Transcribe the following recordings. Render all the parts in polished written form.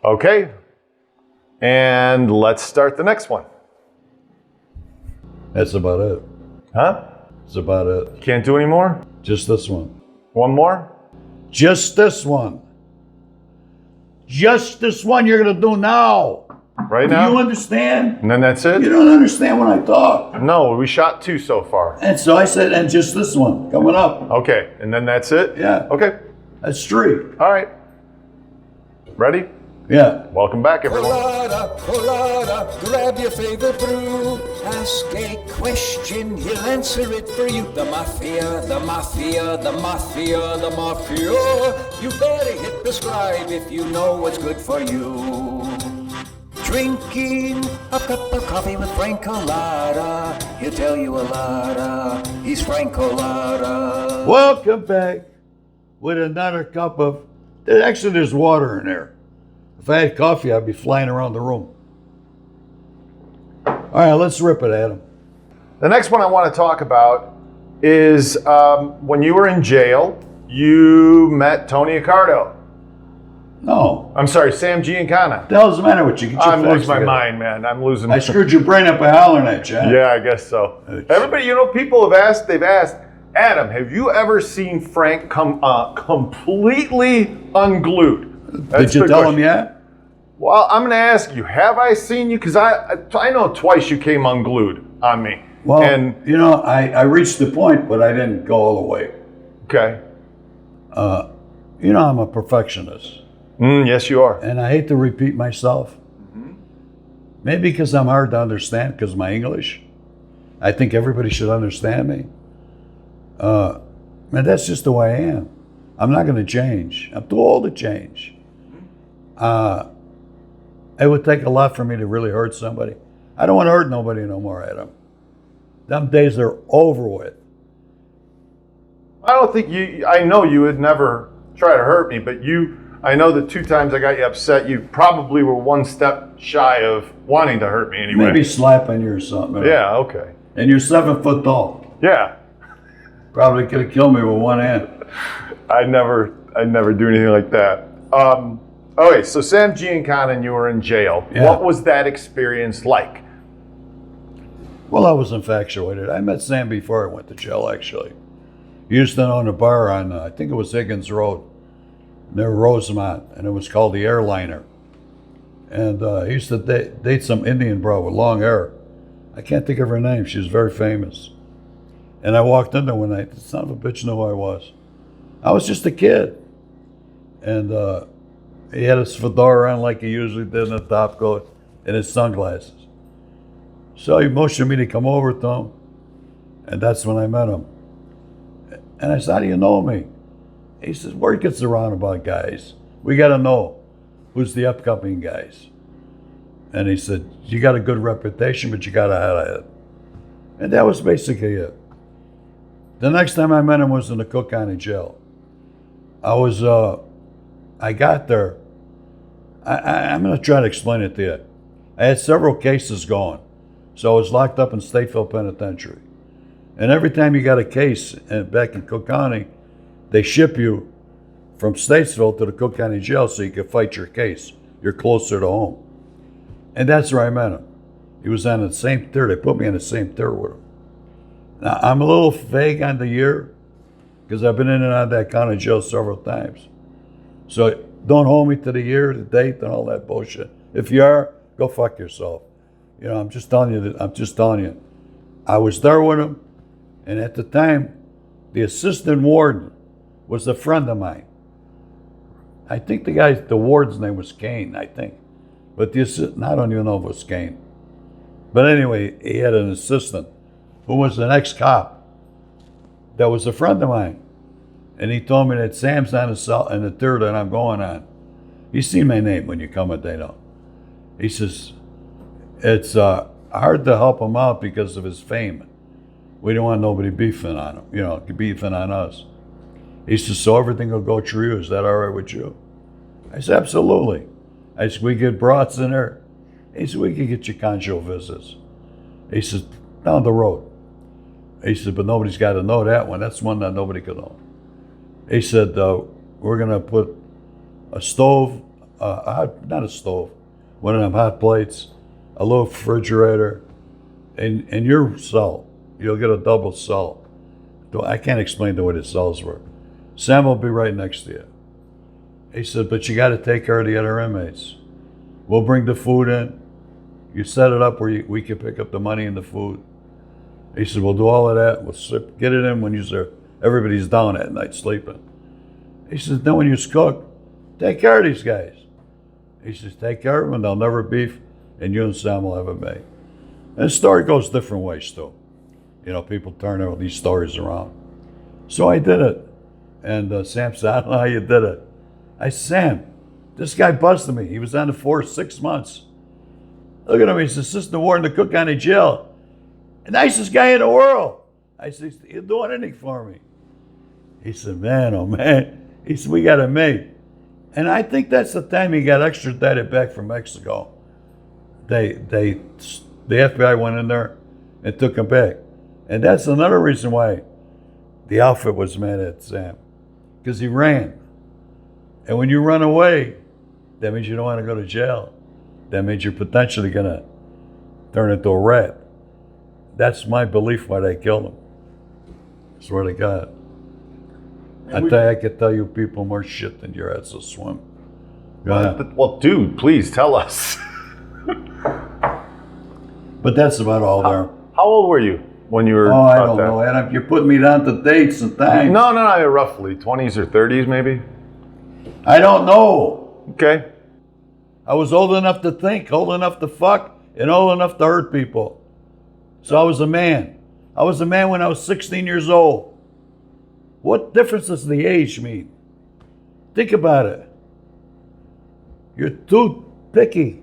Okay. And let's start the next one. That's about it. Huh? That's about it. Can't do any more? Just this one. One more? Just this one. Just this one you're going to do now. Right now? Do you understand? And then that's it? You don't understand when I talk. No, we shot 2 so far. And so I said, and just this one coming up. Okay, and then that's it? Yeah. Okay. That's 3. All right. Ready? Yeah. Welcome back, everyone. Cullotta, Cullotta, grab your favorite brew. Ask a question, he'll answer it for you. The Mafia, the Mafia, the Mafia, the Mafia. You better hit prescribe if you know what's good for you. Drinking a cup of coffee with Frank Cullotta. He'll tell you a lot. He's Frank Cullotta. Welcome back with another cup of, actually there's water in there. If I had coffee, I'd be flying around the room. All right, let's rip it, Adam. The next one I want to talk about is when you were in jail, you met Tony Accardo. No. I'm sorry, Sam Giancana. What the hell's the matter with you? Get your I'm facts losing my together. mind, man. I'm losing I screwed your brain up by hollering at you. Huh? Yeah, I guess so. Everybody, people have asked, Adam, have you ever seen Frank come completely unglued? Did you tell him yet? Well, I'm going to ask you, have I seen you? Because I know twice you came unglued on me. Well, and, I reached the point, but I didn't go all the way. Okay. I'm a perfectionist. Yes, you are. And I hate to repeat myself. Mm-hmm. Maybe because I'm hard to understand because of my English. I think everybody should understand me. Man, that's just the way I am. I'm not going to change. I'm too old to change. It would take a lot for me to really hurt somebody. I don't want to hurt nobody no more, Adam. Them days are over with. I don't think I know you would never try to hurt me, but I know the 2 times I got you upset, you probably were one step shy of wanting to hurt me anyway. Maybe slapping you or something. Yeah, okay. And you're 7 foot tall. Yeah. Probably could have killed me with one hand. I'd never do anything like that. Okay, so Sam Giancana and you were in jail. Yeah. What was that experience like? Well, I was infatuated. I met Sam before I went to jail, actually. He used to own a bar on, I think it was Higgins Road, near Rosemont, and it was called the Airliner. And he used to date some Indian broad with long hair. I can't think of her name. She was very famous. And I walked in there one night. The son of a bitch knew who I was. I was just a kid. And he had his fedora on like he usually did, and a top coat, and his sunglasses. So he motioned me to come over to him, and that's when I met him. And I said, how do you know me? He says, word gets around about guys. We got to know who's the upcoming guys. And he said, you got a good reputation, but you got to have it. And that was basically it. The next time I met him was in the Cook County jail. I got there. I'm going to try to explain it to you. I had several cases going. So I was locked up in Stateville Penitentiary. And every time you got a case back in Cook County, they ship you from Statesville to the Cook County jail so you can fight your case. You're closer to home. And that's where I met him. He was on the same tier. They put me on the same tier with him. Now, I'm a little vague on the year because I've been in and out of that county jail several times. So don't hold me to the year, the date, and all that bullshit. If you are, go fuck yourself. I'm just telling you. I was there with him, and at the time, the assistant warden was a friend of mine. I think the warden's name was Kane, I think. But the assistant, I don't even know if it was Kane. But anyway, he had an assistant who was an ex-cop that was a friend of mine. And he told me that Sam's on the tier that I'm going on. He's seen my name when you come at Dano. He says, it's hard to help him out because of his fame. We don't want nobody beefing on him, beefing on us. He says, so everything will go through you. Is that all right with you? I said, absolutely. I said, we get brats in there. He said, we can get you conjugal visits. He says, down the road. He said, but nobody's got to know that one. That's one that nobody could know. He said, we're going to put a stove, not a stove, one of them hot plates, a little refrigerator, and your cell. You'll get a double cell. I can't explain the way the cells work. Sam will be right next to you. He said, but you got to take care of the other inmates. We'll bring the food in. You set it up where we can pick up the money and the food. He said, we'll do all of that. We'll get it in when everybody's down at night sleeping. He says, then when you cook, take care of these guys. He says, take care of them and they'll never beef, and you and Sam will have a mate. And the story goes different ways too. You know, people turn all these stories around. So I did it. And Sam said, I don't know how you did it. I said, Sam, this guy busted me. He was on the force 6 months. Look at him, he's assistant warden to Cook County Jail. The nicest guy in the world. I said, he'll do anything for me. He said, man, oh man. He said, we got a mate. And I think that's the time he got extradited back from Mexico. The FBI went in there and took him back. And that's another reason why the outfit was mad at Sam. Because he ran. And when you run away, that means you don't want to go to jail. That means you're potentially going to turn into a rat. That's my belief why they killed him. I swear to God. I could tell you people more shit than your ass will swim. Go ahead. Well, dude, please tell us. But that's about all there. How old were you when you were? Oh, I don't know, Adam. You're putting me down to dates and times. No, roughly 20s or 30s, maybe. I don't know. Okay. I was old enough to think, old enough to fuck, and old enough to hurt people. So I was a man. I was a man when I was 16 years old. What difference does the age mean? Think about it. You're too picky.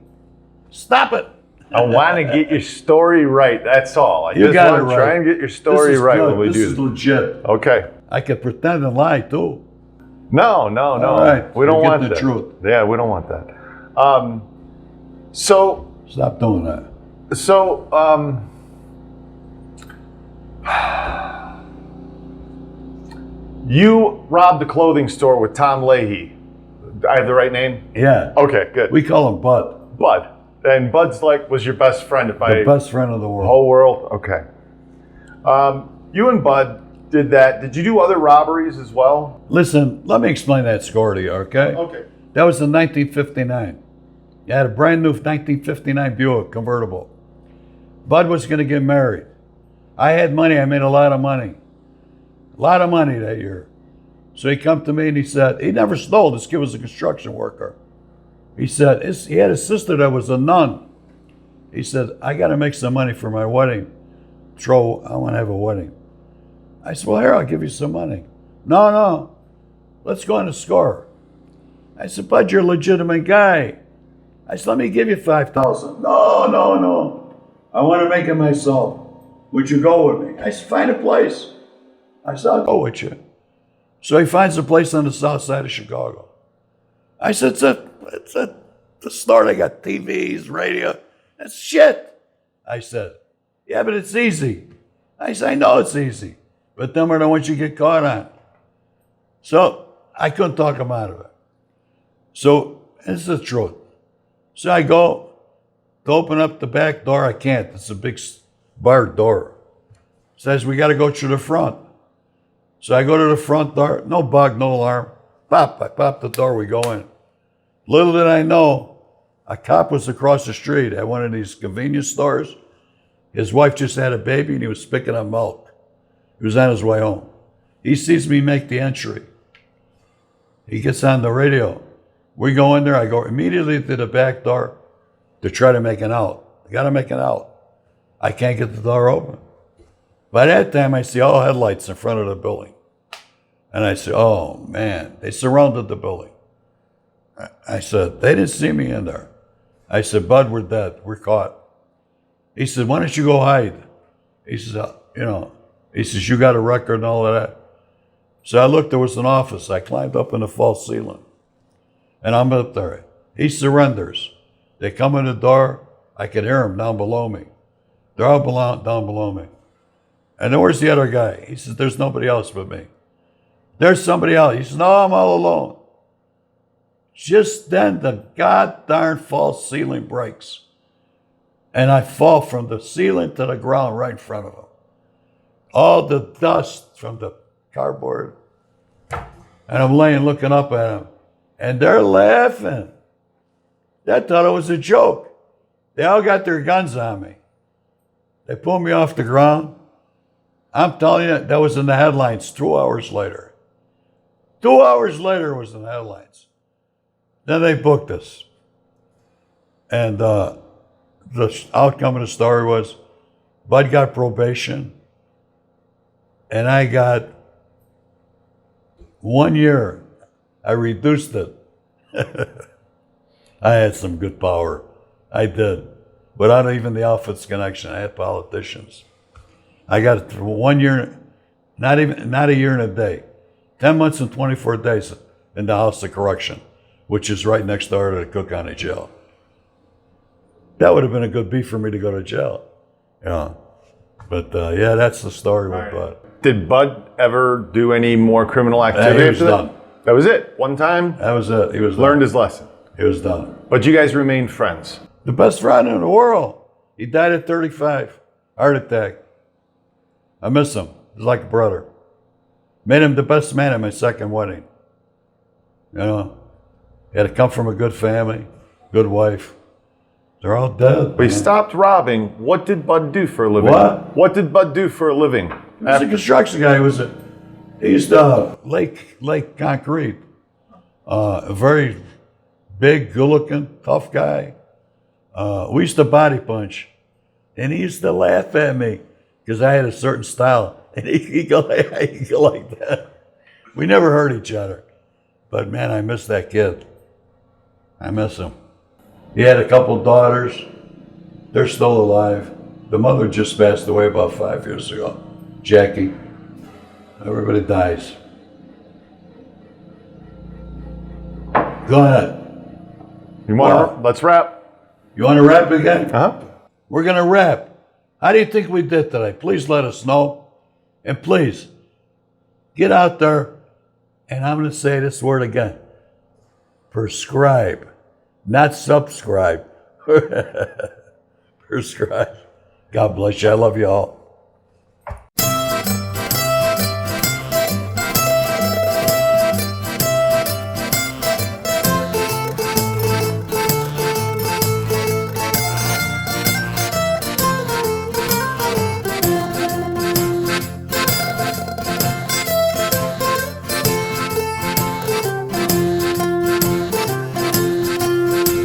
Stop it. I want to get your story right. That's all. I You just got want it to right. try and get your story right when we do This is legit. Okay. I could pretend and lie too. No. All right. We don't You want get the that. truth. Yeah, we don't want that. So Stop doing that. You robbed the clothing store with Tom Lahey. I have the right name? Yeah. Okay, good. We call him Bud. Bud. And Bud's was your best friend, The best friend of the world. whole world? Okay. You and Bud did that. Did you do other robberies as well? Listen, let me explain that score to you, okay? Okay. That was in 1959. You had a brand new 1959 Buick convertible. Bud was going to get married. I had money. I made a lot of money. A lot of money that year. So he come to me and he said, he never stole. This kid was a construction worker. He said, he had a sister that was a nun. He said, I got to make some money for my wedding. I want to have a wedding. I said, well, here, I'll give you some money. No. Let's go on the score. I said, Bud, you're a legitimate guy. I said, let me give you $5,000. No. I want to make it myself. Would you go with me? I said, find a place. I said, I'll go with you. So he finds a place on the south side of Chicago. I said, it's the store. They got TVs, radio. That's shit. I said, yeah, but it's easy. I said, I know it's easy, but them are the ones you get caught on. So I couldn't talk him out of it. So this is the truth. So I go to open up the back door. I can't. It's a big barred door. Says we got to go through the front. So I go to the front door. No bug, no alarm. I pop the door. We go in. Little did I know, a cop was across the street at one of these convenience stores. His wife just had a baby and he was picking up milk. He was on his way home. He sees me make the entry. He gets on the radio. We go in there. I go immediately to the back door to try to make an out. I got to make an out. I can't get the door open. By that time, I see all headlights in front of the building. And I said, oh, man, they surrounded the building. I said, they didn't see me in there. I said, Bud, we're dead. We're caught. He said, why don't you go hide? He says, you got a record and all of that. So I looked, there was an office. I climbed up in the false ceiling. And I'm up there. He surrenders. They come in the door. I could hear them down below me. They're all down below me. And then where's the other guy? He says, there's nobody else but me. There's somebody else. He says, no, I'm all alone. Just then the goddamn false ceiling breaks. And I fall from the ceiling to the ground right in front of them. All the dust from the cardboard. And I'm laying looking up at them. And they're laughing. They thought it was a joke. They all got their guns on me. They pulled me off the ground. I'm telling you, that was in the headlines 2 hours later. 2 hours later it was in the headlines. Then they booked us. And the outcome of the story was Bud got probation. And I got 1 year. I reduced it. I had some good power. I did. Without even the Outfits connection, I had politicians. I got it for 1 year, not a year and a day. 10 months and 24 days in the House of Correction, which is right next door to the Cook County Jail. That would have been a good beat for me to go to jail. Yeah. But yeah, that's the story with Bud. Did Bud ever do any more criminal activity? He was done. That was it? One time? That was it. He was learned done. his lesson. He was done. But you guys remained friends. The best friend in the world. He died at 35. Heart attack. I miss him. He's like a brother. Made him the best man at my second wedding. You know, he had to come from a good family, good wife. They're all dead. But he stopped robbing. What did Bud do for a living? What? What did Bud do for a living? He was a construction guy. He used to lay concrete. A very big, good-looking, tough guy. We used to body punch. And he used to laugh at me because I had a certain style. And he'd go like that. We never hurt each other. But man, I miss that kid. I miss him. He had a couple daughters. They're still alive. The mother just passed away about 5 years ago. Jackie. Everybody dies. Go ahead. You want to? Let's wrap. You want to rap again? Uh-huh. We're going to rap. How do you think we did today? Please let us know. And please, get out there, and I'm going to say this word again. Prescribe, not subscribe. Prescribe. God bless you. I love you all.